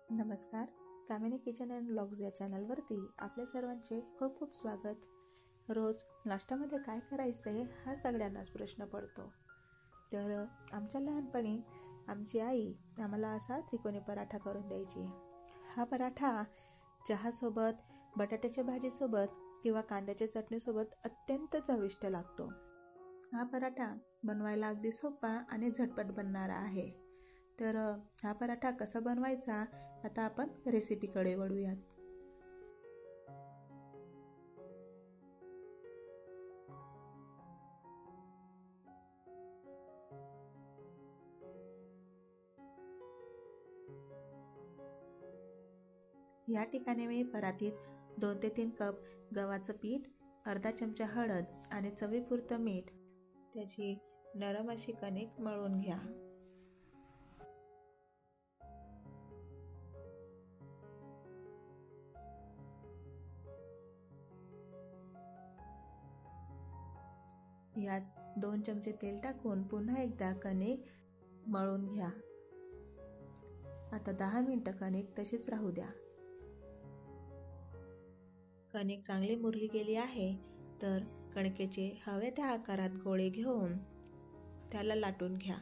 नमस्कार. कामिनी kitchen and vlogs या चॅनलवरती आपल्या सर्वांचे खूप खूप स्वागत. रोज नाश्त्यामध्ये काय करायचं आहे हा सगळ्यांनाच प्रश्न पडतो. तर आमच्या लहानपणी आमची आई आम्हाला असा त्रिकोणी पराठा करून द्यायची. हा पराठा चहासोबत, बटाट्याच्या भाजीसोबत किंवा कांद्याच्या चटणीसोबत अत्यंत चविष्ट लागतो. हा पराठा बनवायला अगदी सोपा आणि झटपट बनणारा आहे. तर हा पराठा कसा बनवायचा आता आपण रेसिपीकडे वळूयात. या ठिकाणी मी परातीत 2 ते 3 कप गव्हाचं पीठ, अर्धा चमचा हळद आणि चवीपुरतं मीठ, त्याची नरम अशी कणिक मळून घ्या. यात 2 चमचे तेल टाकून पुन्हा एकदा कणिक मळून घ्या. आता 10 मिनिटं कणिक तशीच राहू द्या. कणिक चांगली मुरली गेली आहे तर कणकेचे हवे त्या आकारात गोळे घेऊन त्याला लाटून घ्या.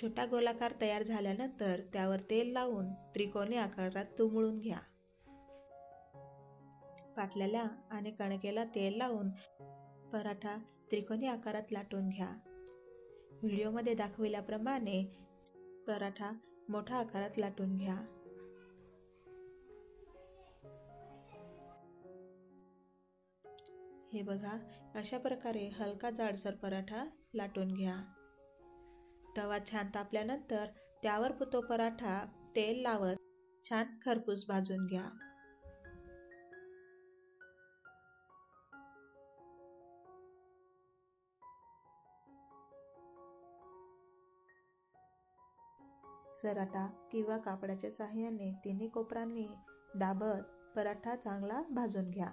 छोटा गोलाकार तयार झाल्यानंतर त्यावर तेल लावून त्रिकोणी आकारात तुंबळून घ्या. पाटल्याला आणि कणकेला तेल लावून पराठा त्रिकोणी आकारात लाटून घ्या. व्हिडिओमध्ये दाखविल्याप्रमाणे पराठा मोठ्या आकारात लाटून घ्या. हे बघा, अशा प्रकारे हलका जाडसर पराठा लाटून घ्या. तवा छान तापल्यानंतर त्यावर तो पराठा तेल लावत छान खरपूस भाजून घ्या. सराटा किंवा कापडाच्या साहाय्याने तिन्ही कोपरांनी दाबत पराठा चांगला भाजून घ्या.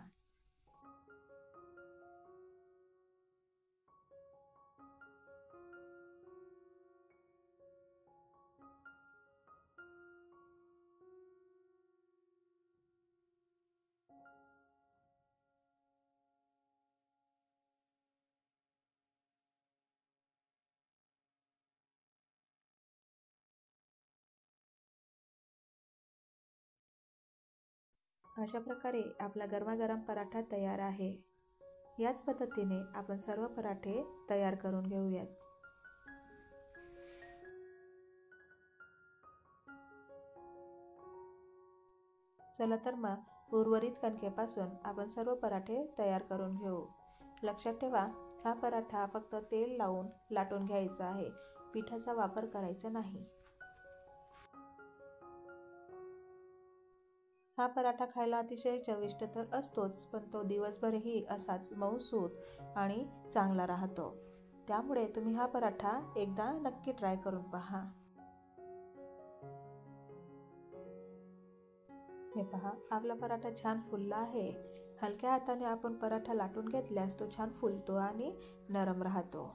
अशा प्रकारे आपला गरमागरम पराठा तयार आहे. याच पद्धतीने आपण सर्व पराठे तयार करून घेऊयात. चला तर मग उर्वरित कणकेपासून आपण सर्व पराठे तयार करून घेऊ. लक्षात ठेवा, हा पराठा फक्त तेल लावून लाटून घ्यायचा आहे, पिठाचा वापर करायचा नाही. हा पराठा खायला अतिशय चविष्ट तर असतोच, पण तो दिवसभरही असाच मऊसूत आणि चांगला राहतो. त्यामुळे तुम्ही हा पराठा एकदा नक्की ट्राय करून पहा. हे पहा, आपला पराठा छान फुलला आहे. हलक्या हाताने आपण पराठा लाटून घेतल्यास तो छान फुलतो आणि नरम राहतो.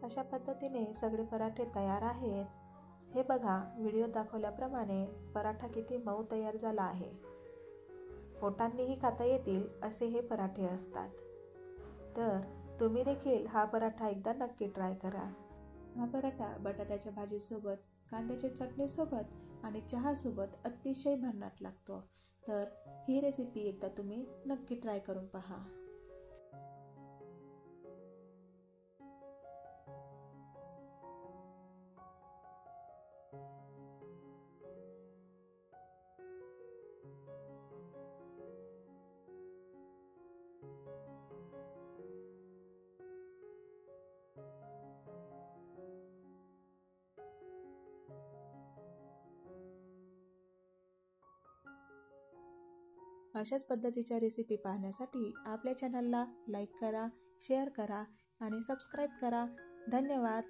अशा पद्धतीने सगळे पराठे तयार आहेत. हे बघा, व्हिडिओ दाखवल्याप्रमाणे पराठा किती मऊ तयार झाला आहे. पोटांनीही खाता येतील असे हे पराठे असतात. तर तुम्ही देखील हा पराठा एकदा नक्की ट्राय करा. हा पराठा बटाट्याच्या भाजीसोबत, कांद्याच्या चटणीसोबत आणि चहासोबत अतिशय भन्नाट लागतो. तर ही रेसिपी एकदा तुम्ही नक्की ट्राय करून पहा. अशाच पद्धतीच्या रेसिपी पाहण्यासाठी आपल्या चॅनलला लाईक करा, शेअर करा आणि सबस्क्राईब करा. धन्यवाद.